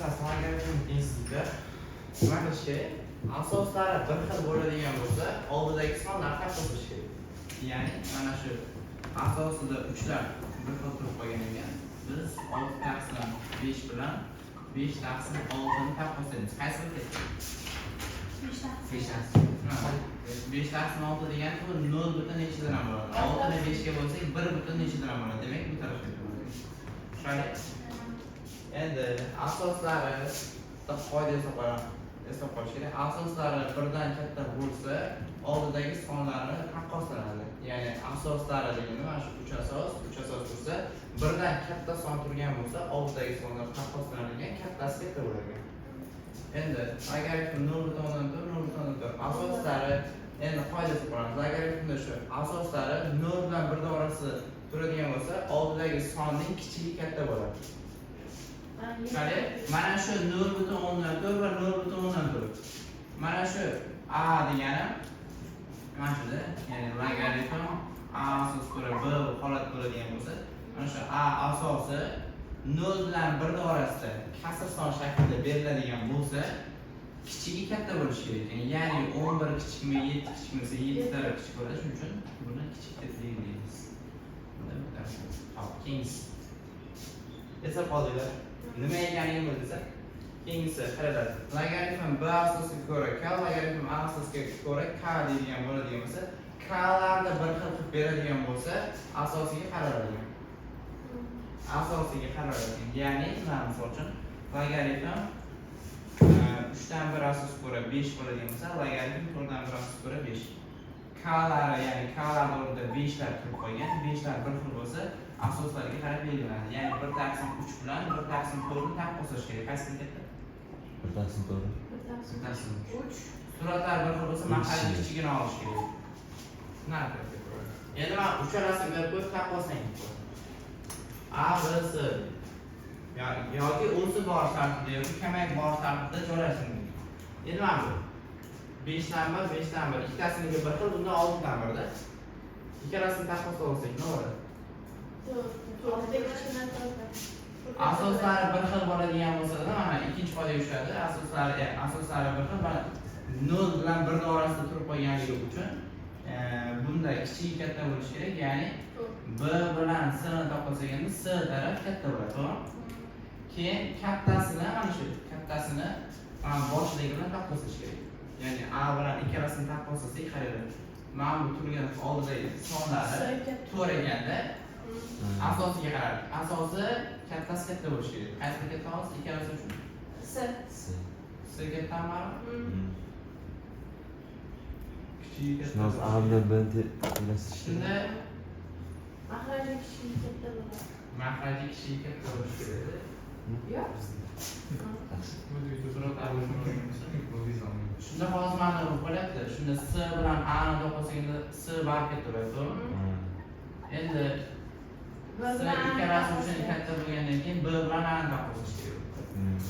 qisqasi logaritm tengsizlikda nima qilish kerak? Asoslari bir xil bo'ladigan bo'lsa, oldidagi sonlar taqqoslash kerak. Ya'ni mana shu asosida 3 lar bir xil turib qolgan ekan. Biz 6 taqsim 5 bilan 5 taqsim 6 ni taqqoslaymiz. Qaysi bir ketdi? 5 taqsim. 5 taqsim 6 degani bu 0 butun nechidan ham bo'ladi. 6 ni 5 ga bo'lsak 1 butun nechidan ham bo'ladi. Demak, bu tarafga bo'ladi. Tushunali? Endi asoslari qoida eslab qolish kerak. Asoslari birdan katta bo'lsa, oldidagi sonlari taqqoslanadi. Ya'ni asoslari degani mana shu 3 asos bo'lsa, birdan katta son turgan bo'lsa, oldidagi sonlar taqqoslanadigan, kattasi katta bo'ladi. Endi logaritm 0.4 asoslari endi qoidasi quramiz. Logaritmda shu asoslari 0 bilan 1 orasi turadigan bo'lsa, oldidagi sonning kichigi katta bo'ladi. Qani, mana shu 0.4 va 0.4. Mana shu a degani mana shuda, ya'ni logaritm a asos ko'ra b holat bo'ladigan bo'lsa, mana shu a asosi 0 bilan 1 orasida kasr son shaklida beriladigan bo'lsa, kichigi katta bo'lishi kerak. Ya'ni 11 kichikmi, 7 kichikmi bo'lsa, 7 taraf kichik bo'ladi. Shuning uchun buni kichik deb belgilaymiz. Bunda bittasi. Hop, keyingisi. Eslab qoldinglar. Nima ekanligini bilsa, keyingisi qaraladi. Logaritm b asosiga ko'ra k, logaritm a asosiga ko'ra k deydigan bo'ladigan bo'lsa, k larni bir xil qilib beradigan bo'lsa, asosiga qaraladi. Asosiga qaraladi. Ya'ni, mana misol uchun logaritm 3 dan 1 asosiga ko'ra 5 bo'ladigan bo'lsa, logaritm 4 dan 1 asosiga ko'ra 5. K lari, ya'ni k lar o'rnida 5 lar turib qolgan, 5 lar bir xil bo'lsa, asoslarga qarab belgilanadi. Ya'ni 1 taqsim 3 bilan 1 taqsim 4 ni taqqoslash kerak. Qaysi katta? 1 taqsim 4. 1 taqsim 3. Suratlar bir xil bo'lsa, mahallini kichigini olish kerak. Shunaqa qilib. Endi men uchalasini berib qo'yib taqqoslayman. A, B, C. yoki o'zi bor tartibda yoki kamayib bor tartibda joylashtirilgan. Endi mana bu 5 dan 1, 5 dan 1. Ikkasiniki bir xil, bunda 6 dan 1 da. Ikkalasini taqqoslab olsak, nima bo'ladi? Asoslari bir xil bo'ladigan bo'lsa-da, mana ikkinchi qoidaga tushadi. Asoslari bir xil, mana 0 bilan 1 orasida turib qolganligi uchun bunda kichigi katta bo'lishi kerak. Ya'ni B bilan C ni taqqoslaganda C taraf katta bo'ladi, to'g'rimi? Keyin kattasini, mana shu kattasini boshidagi bilan taqqoslash kerak. Ya'ni A bilan ikkalasini taqqoslasak, qaranglar. Mana bu turgan oldidagi sonlari to'g'ri ekanda asosiga qarab. Asosi kattasi katta bo'lishi kerak. Qaysi katta bo'lsa, ikkalasi uchun? C kattami? Kichigi katta. Shunday A bilan B ni tenglashtirishda. Shunda Mahraji kichigi katta bo'ladi. Mahraji kichigi katta bo'lishi kerak. Yo'q. Shunda hozir mana bu bo'lyapti. Shunda C bilan A ni taqqoslaganda C bar katta bo'ladi, to'g'rimi? Endi C ikkalasi uchun katta bo'lgandan keyin B bilan A ni taqqoslash kerak.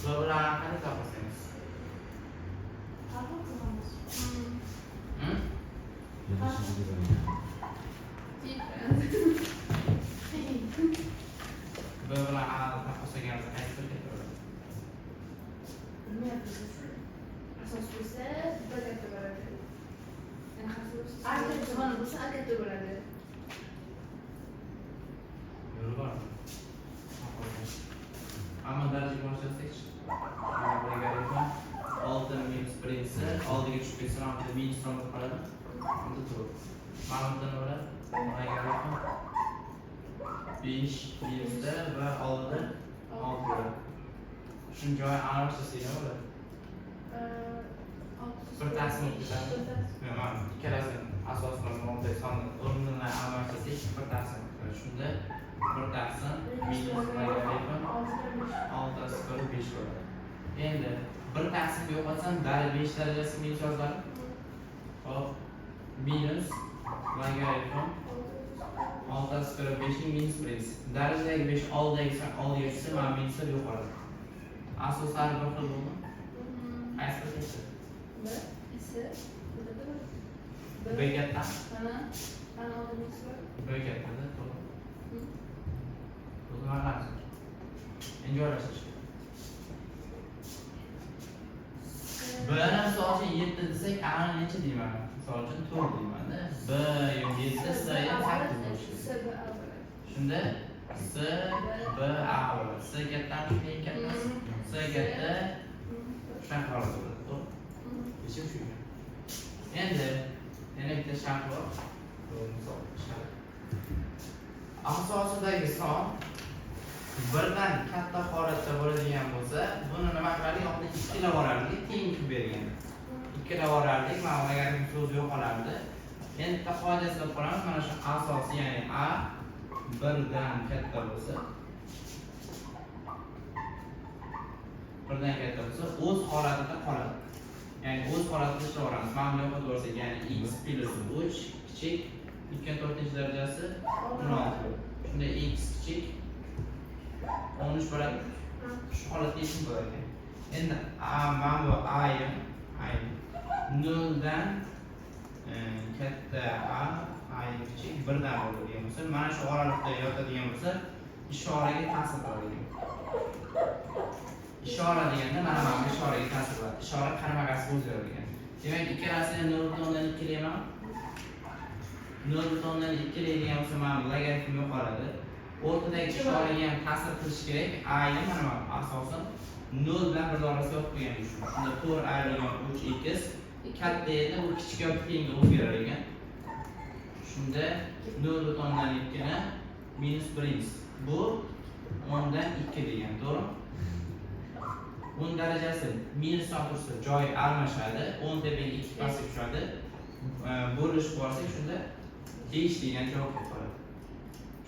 B bilan A qanday taqqoslaymiz? Qabul qilamiz. B bilan A ni taqqoslaganimizda qaysi bir katta bo'ladi? Asos bo'lsa, bir katta bo'ladi. A katta bo'lsa, A katta bo'ladi. Yo'li bormi? Ammo darajaga boshlasak, logaritm 6 minus 1 esa oldiga tushib ketsa, mana minus olib qoladi. Unda to'g'ri. Mana bunda nima bo'ladi? Logaritm 5 minusda va oldida 6 bo'ladi. Shuni joyi almashtırsak nima bo'ladi? 1 taqsim ketadi. Mana ikkalasi asos bilan oldidagi sonni o'rnini almashtirsak 1 taqsim. Shunda 1 taqsim minus logaritm 6/5 bo'ladi. Endi 1 taqsimga yo'qotsam, dali 5 darajasi minus yoziladi. Hop, minus logaritm 6/5 ning minus 1. Darajadagi 5 oldiga tushsa, mana minuslar yo'qoladi. Asoslari bir xil bo'ldimi? Qaysi bir katta? B, C, B katta. Mana oldimiz bor. B katta-da, to'g'ri. O'zi mana endi joylashtirish kerak. B'ni misol uchun 7 desak, A'ni necha deyman? Misol uchun 4 deyman-da. B ham 7, S ham 8 bo'lishi kerak. Shunda S, B, A bo'ladi. S kattami, qiyin kattami? S katta. Shunaqa holat bo'ladi, to'g'ri? Yechim shu. Endi yana bitta shart bor. Bu misol shart. Asosidagi son birdan katta holatda bo'ladigan bo'lsa, buni nima qilardik? Oxirida ikkila vorardik, teng qilib bergan. Ikkila vorardik, mana negativ so'z yo'qolardi. Endi bitta qoidasi qilib qolamiz. Mana shu asosiy, ya'ni A birdan katta bo'lsa, o'z holatida qoladi. Ya'ni o'z holatida ishlayveramiz. Mana bu yoqqa borsak, ya'ni x plus 3 kichik 2/4 darajasi 16. Shunda x kichik 13 bo'ladi. Shu holatda yechim bo'lar ekan. Endi mana bu a ham 0 dan katta a kichik 1 dan bo'ladigan bo'lsa, mana shu oralikda yotadigan bo'lsa, ishoraga ta'sir qiladi. Ishora deganda mana bu ishoraga ta'sir qiladi. Ishora qarama-qarshi o'zgaradi ekan. Demak, ikkalasi 0.2 deyman. 0.2 degan bo'lsa, mana bu logaritm yo'qoladi. O'rtadagi ishoraga ham ta'sir qilish kerak. A ni mana bu asosan 0 bilan 1 orasida yotib qo'ygan uchun. Shunda 4a/3x katta edi, u kichik yoki tengga o'zgarar ekan. Shunda 0.2 ni minus 1x. Bu 10 dan 2 degan, to'g'ri? 10 darajasi minus tursa joyi almashadi, 10 tepaga 2 pastga tushadi. Bo'lish borsak, shunda 5 degan javob qoladi.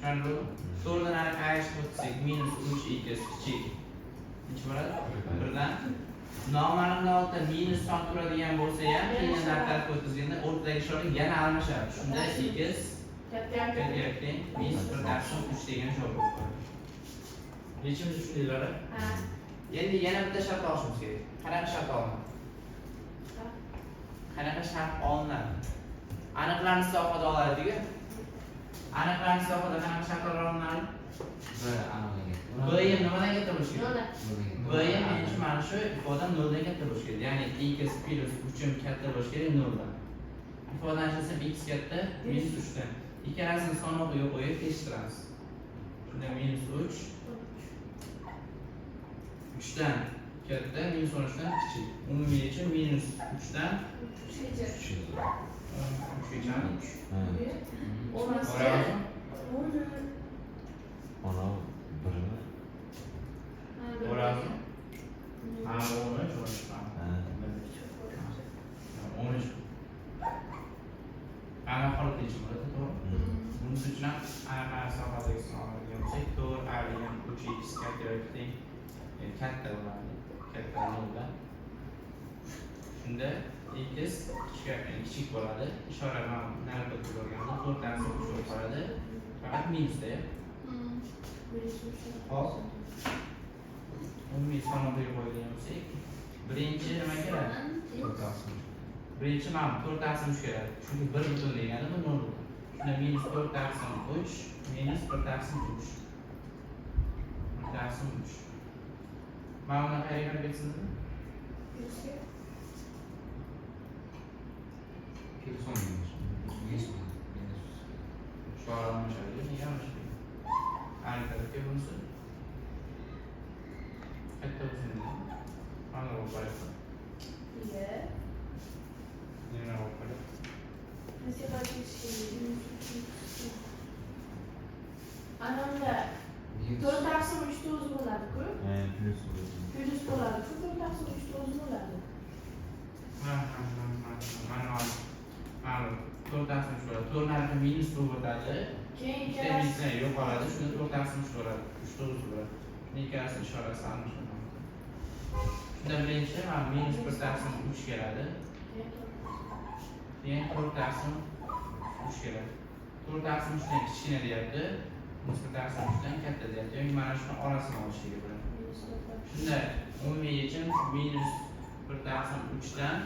Tushundingmi? 4 dan ayirishib o'tsak, minus 3x kichik necha bo'ladi? 1 dan noma'lum holatda minus son turadigan bo'lsa ham, keyin tartibga o'tkazganda o'rtadagi ishora yana almashadi. Shunda x katta minus 1/3 degan javob qoladi. Yechim tushundinglar? Endi yana bitta shart olishimiz kerak. Qanaqa shart olinadi? Qanaqa shart olinadi? Aniqlanish sohada oladiku. Aniqlanish sohada qanaqa shartlar olinadi? B aniqlangan. B ham nimadan katta bo'lishi kerak? B ham menimcha mana shu ifoda 0 dan katta bo'lishi kerak. Ya'ni x plus 3 ham katta bo'lishi kerak 0 dan. Ifodani ishlasam x katta minus 3 dan. Ikkalasini son o'qiga qo'yib tekshiramiz. Shunda minus 3 dan katta, minus 13 dan kichik. Umumiy yechim minus 3 dan 3gacha. Ona birini. O'razmi? Ha, 13. Ana holat yechim bo'ladi, to'g'ri? Buning uchun ham anaqa sohadagi savollarga bo'lsak, 4a/3x katta yoki teng katta bo'ladi. Katta 0 dan. Shunda x kichik bo'ladi. Ishora bilan narxga qo'yilganda 4 dan 3 bo'lib qoladi. Faqat minusda. Hop. Umumiy son o'qiga qo'yilgan bo'lsak, birinchi nima kerak? Birinchi mana 4/3 kerak. Chunki 1 butun degani bu 0. Shunda minus 4/3 minus 1/3. 1/3. Mana buni qayerga qarab ketsizmi? Shu orani o'shadi, nega o'shadi? Ana tarafga bunisi. Katta bo'lsin. Mana bu qo'yadi. Nima bo'ladi? Anamda 4/3 o'zi bo'ladi-ku. Plus Plus bo'ladi. 4/3 o'zi bo'ladi. Mana 4/3 bo'ladi. 4 narxi minus 1 bo'ladi. Keyin ikkalasi yo'qoladi. Shunda 4/3 bo'ladi. 3 bo'ladi. Shunda ikkalasi ishorasi almashadi. Shunda birinchi mana minus 1/3 keladi. Keyin 4/3 keladi. 4/3 dan kichkina deyapti. Minus 1/3 dan katta deyapti. Yo'q, mana shuni orasini olish kerak bo'ladi. Shunda umumiy yechim minus 1/3 dan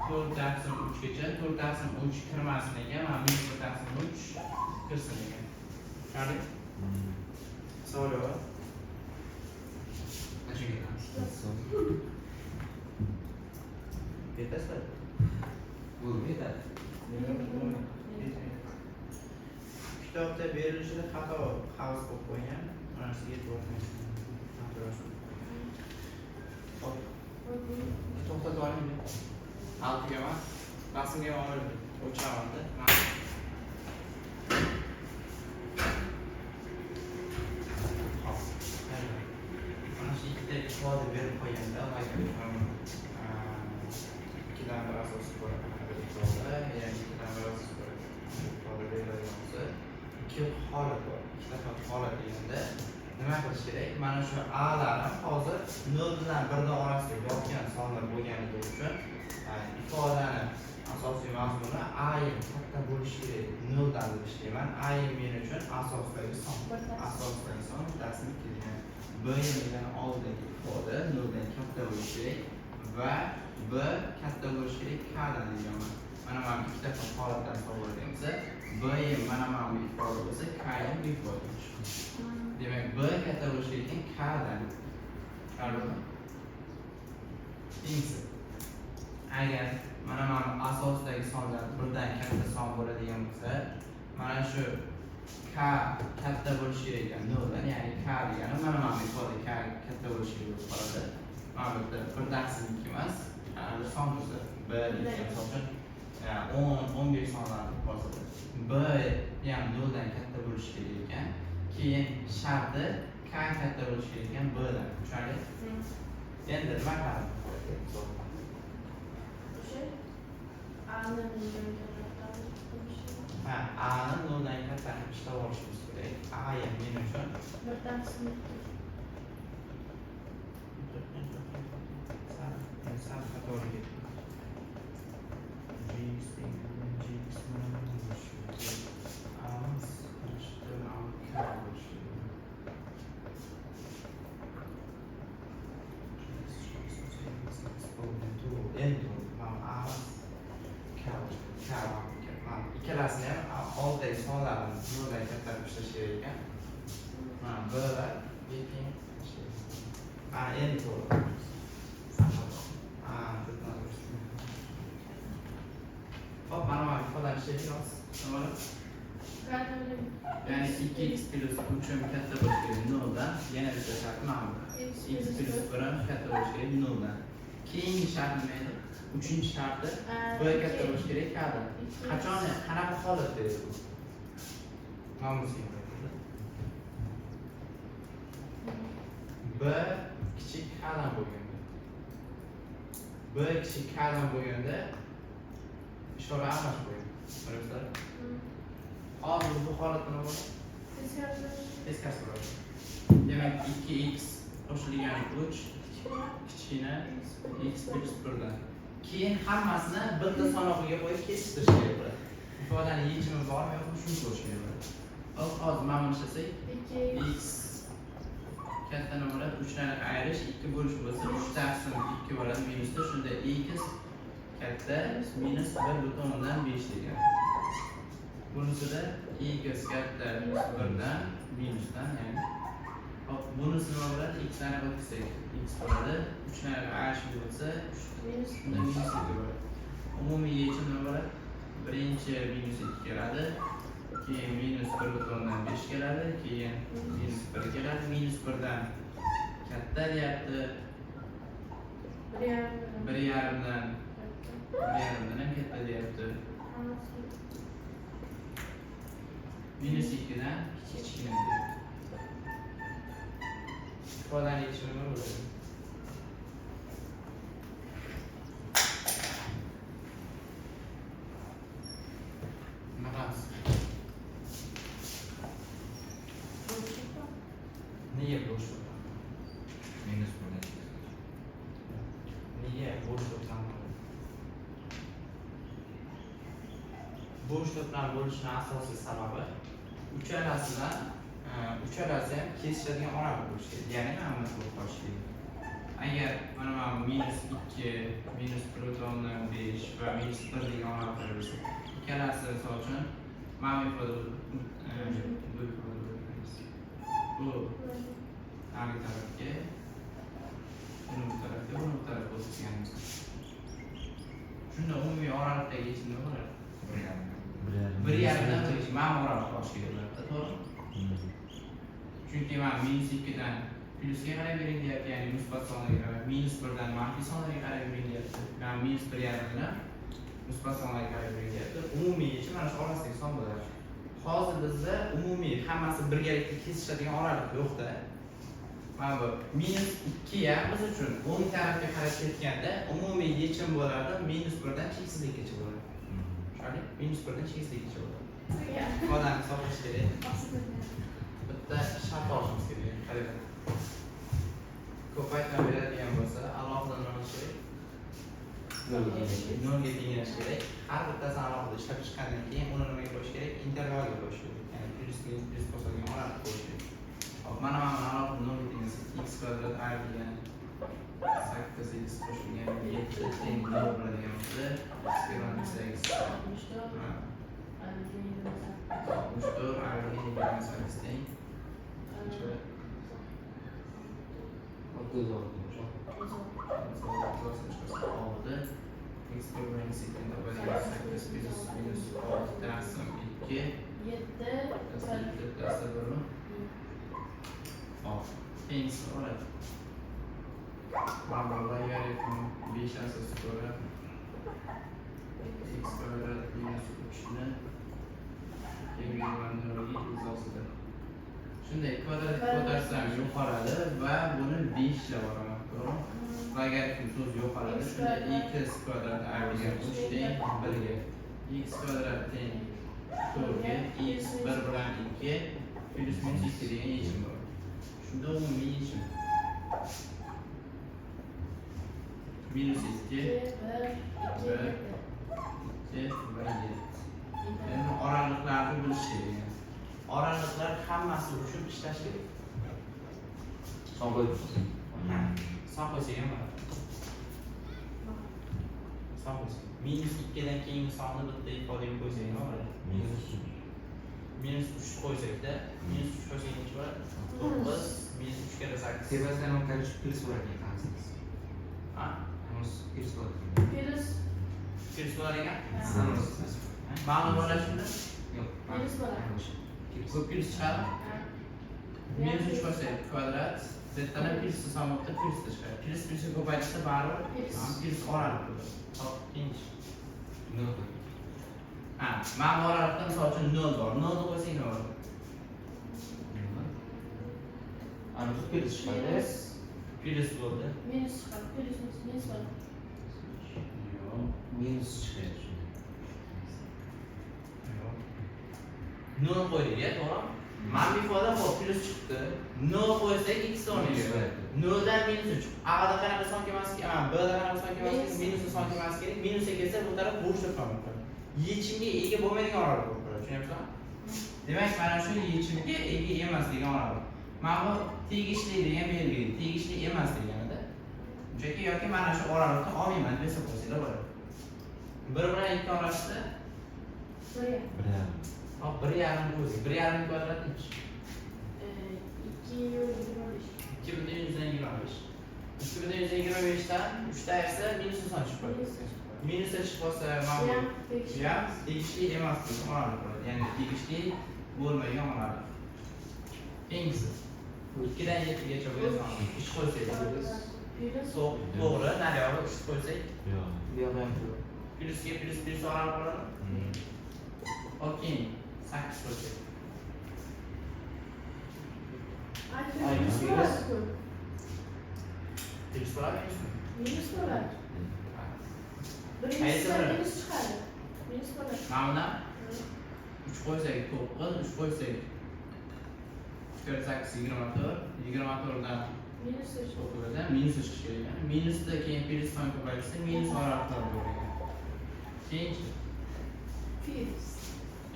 4/3gacha, 4/3 kirmasin ekan, mana minus 1/3 kirsin ekan. Tushundingmi? Savol yo'q. Yetasizlar. Bo'lib yetadi. Kitobda berilishida xato havas qilib qo'ygan. Mana shu yetib o'tmaysiz. Hop, to'xtatib oling. Altıga emas, rasmga olib o'chiramanda. Hop. Mana shu ikkita ifoda berib qo'yganda, ikkidan bir asosiy bo'ladi. Ikkidan bir asosiy bo'ladi. Ifoda berilgan bo'lsa, ikki holat bor. Ikkita holat deganda nima qilish kerak? Mana shu a'larim hozir 0 bilan 1 orasida yotgan sonlar bo'lganligi uchun ifodani asosiy mazmuni a katta bo'lishi kerak. 0 dan ishlayman. A men uchun asosdagi son. Asosdagi son bittasi kelgan. B degani oldingi ifoda 0 dan katta bo'lishi kerak va b katta bo'lishi kerak k dan deganman. Mana bu ikkita holatdan hisoblaymiz. B mana bu ifoda bo'lsa, k bu ifoda bo'lishi kerak. Demak, b katta bo'lishi kerak k dan. Tushunarlimi? Ikkinchisi. Agar mana bu asosdagi sonlar birdan katta son bo'ladigan bo'lsa, mana shu k katta bo'lishi kerak ekan 0 dan, ya'ni k degani mana bu ifoda k katta bo'lishi kerak bo'lib qoladi. Mana bu yerda birdaksiz 2 emas, bir son bo'lsa, b degan misol uchun 10-15 sonlarni ko'rsatadi. B ham 0 dan katta bo'lishi kerak ekan. Keyin sharti k katta bo'lishi kerak ekan b dan. Tushunarli? Endi nima qilamiz? A ni 0 dan kattani ishlab olishimiz kerak. A ham men uchun sal xatolik ikkalasini ham oldidagi sonlarni 0 dan katta ishlash kerak ekan. Mana b va mana endi to'g'ri. Hop, mana bu ifodani ishlaymiz. Nima bo'ladi? Ya'ni 2x plus 3 katta bo'lishi kerak 0 dan. Yana bitta shart mana bu. X plus 1 katta bo'lishi kerak 0 dan. Keyingi shart nima edi? Uchinchi sharti b katta bo'lishi kerak k dan. Qachon, qanaqa holatda edi bu? Mana bu b kichik k dan bo'lganda. B kichik k dan bo'lganda ishora almashib qo'yadi. Ko'ryapsizlar? Hozir bu holatda nima bo'ladi? Teskari bo'ladi. Demak, 2x qo'shilgan 3 kichkina x plus 1 dan. Keyin hammasini bitta sanoqliga qo'yib kesishtirib kerak bo'ladi. Ifodani yechimi bormi yo'qmi shuni ko'rish kerak bo'ladi. Hozir mana buni ishlasak, x katta nima bo'ladi? 3 dan ayirish 2 bo'lish bo'lsa, 3 taqsim 2 bo'ladi minusda. Shunda x katta minus 1/5 degan. Bunisida x katta 1 dan minusdan, ya'ni hop, bunisi nima bo'ladi? X dan o'tsak, x bo'ladi. 3 dan ayirish bo'lsa, minus 2 bo'ladi. Umumiy yechim nima bo'ladi? Birinchi minus 2 keladi, keyin minus 1/5 keladi, keyin minus 1 keladi. Minus 1 dan katta deyapti. 1,5 dan ham katta deyapti. Minus 2 dan kichkina deyapti. Ifodani yechimi nima bo'ladi? Nega bo'shliq? Minus 1 dan. Nega bo'shliqdan bo'ladi? Bo'shliqdan bo'lishning asosiy sababi uchalasi ham kesishadigan ora bo'lishi kerak. Ya'ni mana buni ko'rib qolish kerak. Agar mana bu minus 2, minus 1/5 va minus 1 degan ora bo'lsa, ikkalasi misol uchun mana bu bu narigi tarafga, buni bu tarafga o'tganimiz. yechim nima bo'ladi? 1,5. 1,5dan 1 yechim. Mana bu oraliqda olish kerak bo'ladi, to'g'rimi? Chunki mana -2 dan plyusga qarab bering deyapti, ya'ni musbat sonlarga qarab, -1 dan manfiy sonlarga qarab bering deyapti. Mana -1,5 bilan musbat sonlarga qarab bering deyapti. Umumiy yechim mana shu orasidagi son bo'ladi. Hozir bizda umumiy hammasi birgalikda kesishadigan oraliq yo'q-da. Mana bu -2 ham biz uchun o'ng tarafga qarab ketganda umumiy yechim bo'ladi -1 dan cheksizlikgacha bo'ladi. Tushunarli? -1 dan cheksizlikgacha bo'ladi. Odam hisoblash kerak. Bitta shart olishimiz kerak. Qarang. Ko'paytirib beradigan bo'lsa, alohida nima qilish kerak? 0 ga tenglash kerak. Har bittasini alohida ishlab chiqqandan keyin uni nimaga qo'yish kerak? Intervalga qo'yish kerak. Ya'ni plyus qo'shilgan oraliq qo'yish kerak. Hop, mana alohida 0 ga tenglasa x kvadrat a degan 8x qo'shilgan 7 teng 0 bo'ladigan bo'lsa, x -x 64 a ga 28 teng. 36. Oldu. X bölümünün sekinde böyle 8 minus 6 dersim 2. 7 Dersi bölümü. 6. Hangisi orada? Vallahi yarım 5 asası böyle. X kvadrat minus 3'ünü. Emirman nörogi izasıdır. Shunday kvadrat ko'tarsam yo'qoladi va buni 5 ile boraman, to'g'rimi? Va agar so'z yo'qoladi, shunda x kvadrat a degan 3 teng 1 ga. X kvadrat teng 4 ga, x 1 bilan 2 plyus minus 2 degan yechim bor. Shunda umumiy yechim minus 2 1 Endi oraliqlarni bilish kerak. Oraliqlar hammasi uchun ishlash kerak. Son qo'yibsiz. Son qo'ysak ham bo'ladi. Son qo'ysak. -2 dan keyingi sonni bitta ifodaga qo'ysak ham bo'ladi. -3 qo'ysakda, -3 qo'ysak necha bo'ladi? 9 -3 ga 8. Tepasidan ham qarashib plyus bor ekan qansiz. Ha? Plyus bor. Plyus bo'lar ekan? Sanasiz. Ma'lum bo'ladi shunda? Yo'q. Plyus bo'ladi. Bu plyus chiqadi. -3 qo'ysak kvadrat, zdan plyus sonda plyus chiqadi. Plyusga ko'paytirsa baribir plyus oraliq bo'ladi. Hop, ikkinchi. Nol. Ha, mana bu oraliqda misol uchun 0 bor. 0 ni qo'ysak nima bo'ladi? Ana bu plyus chiqadi. Plyus bo'ldi. Minus chiqadi. Minus bo'ladi. Yo'q. Minus chiqadi. Nol qo'ydik, to'g'rimi? Mana bu ifoda xo'p plyus chiqdi. 0 qo'ysak x o'rniga. 0 dan -3. A da qanaqa son kelmas kerak? B da qanaqa son kelmas kerak? Minus son kelmas kerak. Minusga kelsa bu taraf bo'shliq qolmoqda. Yechimga ega bo'lmaydigan oraliq bo'lib qoladi. Tushunyapsizmi? Demak, mana shu yechimga ega emas degan oraliq. Mana bu tegishli degan belgi. Tegishli emas deganida. Chunki yoki mana shu oraliqni olmayman desa qo'ysanglar bo'ladi. 1 bilan 2 orasida 1. hop 1,5 qo'ysak, 1,5 kvadrat nechi? 225. 2,125. 2,125 dan 3 ta esa minus son chiqib qoladi. Minus chiqib qolsa, mana bu ham tegishli emas degan oraliq bo'ladi. Ya'ni tegishli bo'lmagan oraliq. Hangisi? 2 dan 7 gacha bo'lsa, 3 qo'ysak, to'g'ri, nariyog'i 3 qo'ysak, Yo'q. bu yoqda ham to'g'ri. Plyusga plyus oraliq bo'ladi. Okey, 8 qo'ysak. Plyus bo'ladimi? Minus bo'ladi. Qaysi biri? Minus chiqadi. Minus bo'ladi. Mana bundan 3 qo'ysak 9, 3 qo'ysak 4 8 24, 24 dan Minus 3. 9 dan minus chiqish kerak ekan. Minusda keyin plyus son ko'paytirsa minus oraliqlar bo'ladi ekan. Keyinchi Plyus.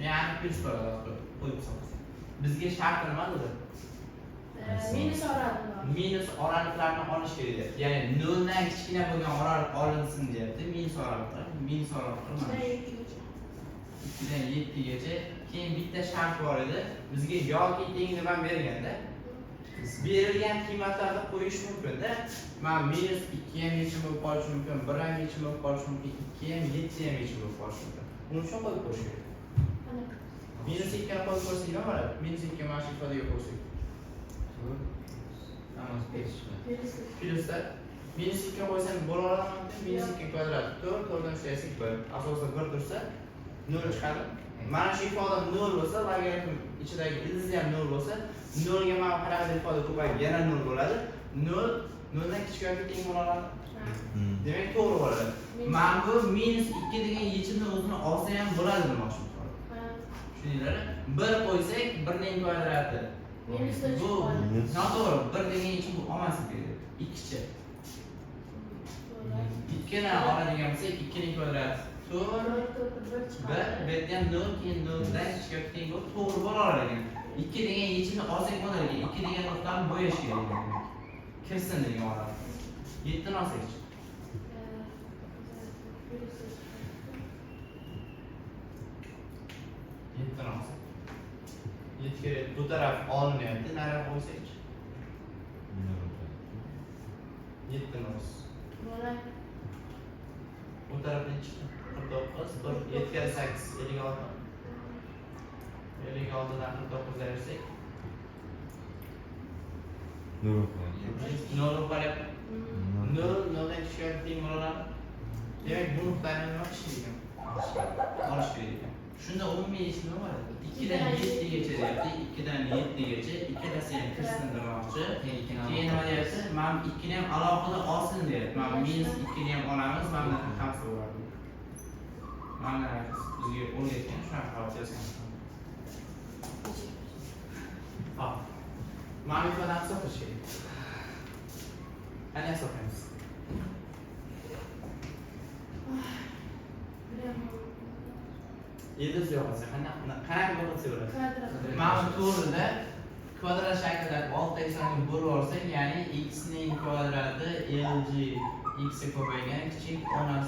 ya'ni plyus bo'ladi qo'yib hisoblasak. Bizga sharti nima edi? Minus oraliq. Minus oraliqlarni olish kerak deyapti. Ya'ni 0 dan kichkina bo'lgan oraliq olinsin deyapti. Minus oraliqlar mana 2 dan 7 gacha. Keyin bitta shart bor edi. Bizga yoki teng deb ham berganda berilgan qiymatlarni qo'yish mumkin-da. Men minus 2 ham yechim bo'lib qolishi mumkin, 1 ham yechim bo'lib qolishi mumkin, 2 ham 7 ham yechim bo'lib qolishi mumkin. Buning uchun qo'yib qo'yish kerak. Minus 2 ni qo'yib qo'ysak nima bo'ladi? Minus 2 mana shu ifodaga qo'ysak. Hammasi tez chiqadi. Plyusda minus 2 qo'ysam bo'laveradimi? Minus 2 kvadrat 4, 4 dan ushlasak 1. Asosida 1 tursa 0 chiqadi. Mana shu ifoda 0 bo'lsa, logaritm ichidagi ildizi ham 0 bo'lsa, 0 ga mana qanaqa ifoda ko'payib yana 0 bo'ladi. 0 0 dan kichik yoki teng bo'laveradi. Demak, to'g'ri bo'ladi. Men bu minus 2 degan yechimni o'zini olsa ham bo'ladi demoqchiman. Tushundinglar? 1 qo'ysak 1 ning kvadrati. Bu noto'g'ri. 1 degan yechim bu olmaslik kerak. 2chi. 2 dan oladigan bo'lsak 2 ning kvadrati 4 1 bu yerda ham 0 keyin 0 dan kichik yoki teng bo'lib to'g'ri bo'lar ekan. 2 degan yechimni olsak bo'lar ekan. 2 degan nuqtani bo'yash kerak ekan. Kirsin degan ma'noda. 7 ni olsak-chi. 7 ni olsak. 7 kerak. Bu taraf olinyapti, nariroqqa qo'ysak-chi. 7 ni olsak. Bu tarafdan chiqdi. 49, 7 kere 8, 56. 56 dan 49 ayırsak. 0 qolyapti. 0 dan kichik teng bo'ladi. Demak, bu nuqtani nima qilish kerak? Olish kerak ekan. Shunda umumiy ish nima bo'ladi? 2 dan 7 gacha deyapti. 2 dan 7 gacha ikkalasi ham kirsin demoqchi. Keyin nima deyapti? Men 2 ni ham alohida olsin deyapti. Men minus 2 ni ham olamiz, mana bunaqa hamsi bo'ladi. Mana bizga o'rgatgan shunaqa qilib yozgan. Hop. Mana ifodani hisoblash kerak. Qanday hisoblaymiz? Ildiz yo'qsa qanaqa bo'lsa bo'ladi? Mana bu to'g'rida kvadrat shaklidagi 6 eksonni bo'lib olsak, ya'ni x ning kvadrati lg x ga ko'paygan kichik 10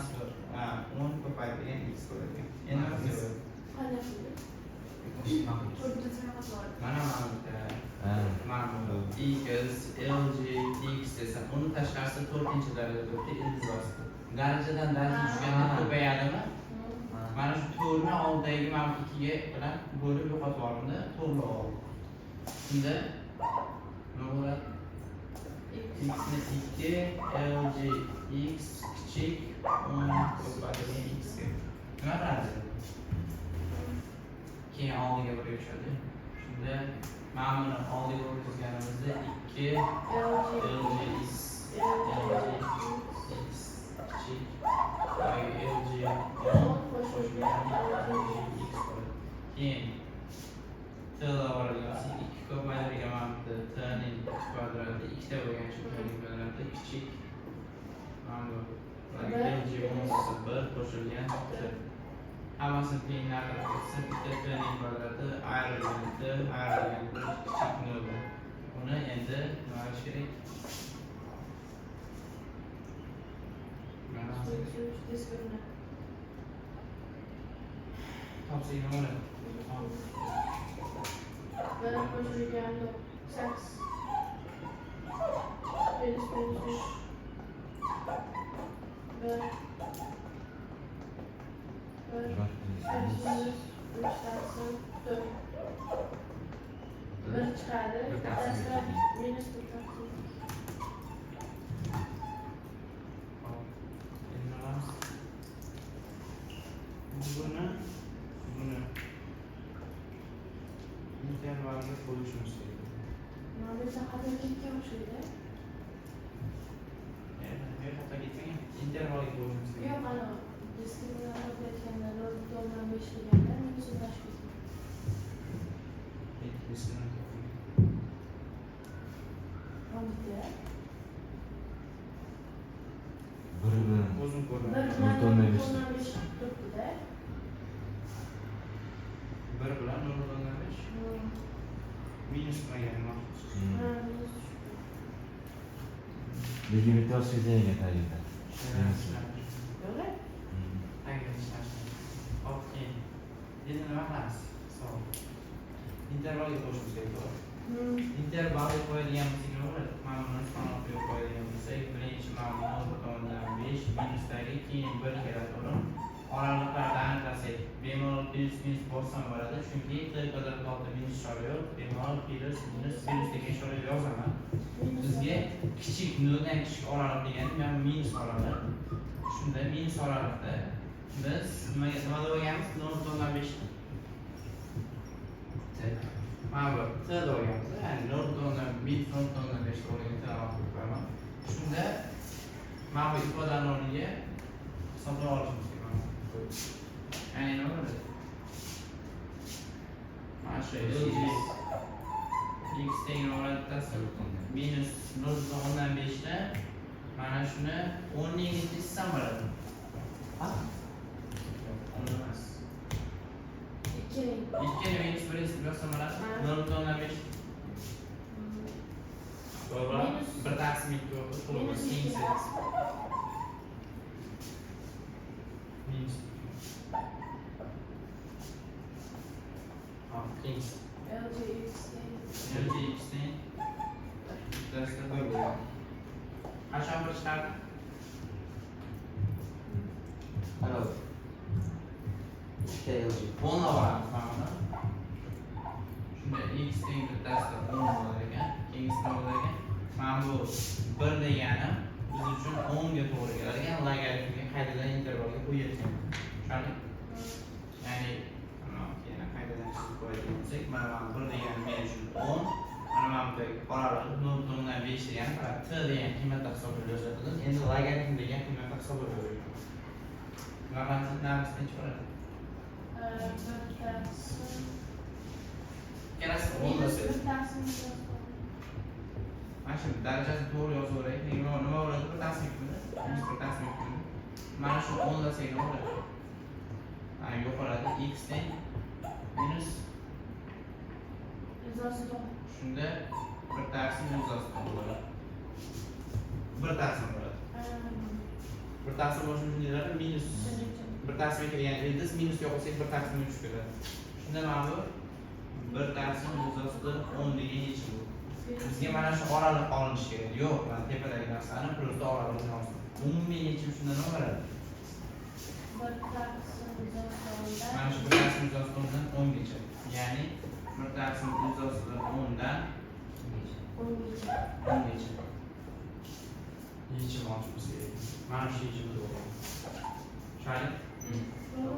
10 ko'paygan x ko'paygan. Endi nima qilamiz? Mana bu x lg x desa, uni tashqarisida 4-chi darajada ildiz bosdi. Darajadan daraja tushganda ko'payadimi? Mana shu to'rni oldidagi mana 2 ga bilan bo'lib yo'qotib yuborimda, to'g'ri oldim. Shunda nima bo'ladi? X ni 2 lg x kichik 10 ko'paygan x ga. Nima qilamiz? Keyin oldiga burga tushadi. Shunda mana buni oldiga o'tkazganimizda 2 lg x kichik lg 10 keyin tilla oladigan 2 ko'paytirgan manada t ning kvadrati 2 ta bo'lgan uchun t ning kvadrati kichik mana bu lg 10 1 qo'shilgan t. Hammasini tenglarga qo'shsa bitta t ning kvadrati ayrilgan t ayrilgan 1 kichik 0. Uni endi nima qilish kerak? Topsak nima bo'ladi? 1 qo'shilgan 8 minus 1 1 chiqadi. Bittasi minus 4. Buni intervalga qo'yishimiz kerak. Mana bu xato ketgan o'shada. Men xato ketmagan. Intervalga qo'yishimiz kerak. Yo'q, mana diskriminator aytganda 0.5 deganda minus tashkil o'zim ko'raman. 1 bilan 0.5 minus qilmagan ma'qul. Lekin bitta o'tkazilgan tagida. To'g'ri? Hop, keyin. Endi nima qilamiz? Intervalga qo'shishimiz kerak. intervalga qo'yadigan bo'lsak nima bo'ladi? Mana buni nisbatan qo'yadigan bo'lsak, birinchi mana 0.5 minusdagi keyin 1 keladi, to'g'rimi? Oraliklarni aniqlasak, bemalol plus minus bossam bo'ladi, chunki t kvadratda oldi minus ishora yo'q, bemalol plus minus degan ishora yozaman. Bizga kichik noldan kichik oraliq degani mana minus oraliq. Shunda minus oralikda biz nima olganmiz? 0.5 mana bu t olganmiz, ya'ni 0.5 bo'lgan t olganman. Shunda mana bu ifodani o'rniga hisoblab olishimiz kerak. Ya'ni nima bo'ladi? Mana shu x teng holatdasi minus 0.5 da mana shuni 10 ning nechtisidan bo'ladi? Ha? Yo'q, 10 emas. 2 ni minus 1 esi yozsam bo'ladi? 0.5. To'g'ri. 1 taqsim 2 bo'ldi. To'g'ri. Minus. Hop, keyingi. LG x teng bittasi 1 bo'ladi. Qachon bir chiqadi? Alo. 2 LG. 10 olamiz mana buni. Shunda x teng bittasida 10 bo'lar ekan, keyingisida bo'lar ekan. Mana bu 1 degani biz uchun 10 ga to'g'ri keladigan logaritmga qaytadan intervalga qo'yayotgan. Tushundingmi? Ya'ni yana qaytadan chizib qo'yadigan bo'lsak, mana 1 degani men uchun 10, mana bu oraliq 0.5 degani t degan qiymatda hisoblab yozadim. Endi logaritm degan qiymatda hisoblab yozaman. Logaritm naqsi necha bo'ladi? Ikkalasi 10 bo'lsa. Mana shu darajasini to'g'ri yozaveraylik. Nima bo'ladi? Bir taqsim ikki. Bir taqsim ikki. Mana shu 10 desak nima bo'ladi? Mana yo'qoladi. X teng minus shunda bir taqsim bo'ladi. Bir taqsim bo'ladi. Bir taqsim bo'lishi uchun nelar? Minus. Bir taqsim ikki degan ildiz minus yo'qolsa bir taqsim 3 keladi. Shunda mana bu bir taqsim 10 degan yechim bu. Bizga mana shu oraliq olinishi kerak. Yo'q, mana tepadagi narsani plyusda oraliqni olsin. Umumiy yechim shunda nima bo'ladi? Mana shu bir taqsim 10 dan 10 gacha. Ya'ni bir taqsim 10 dan 10 gacha. Yechim olishimiz kerak. Mana shu yechimni to'g'ri. Tushundingmi?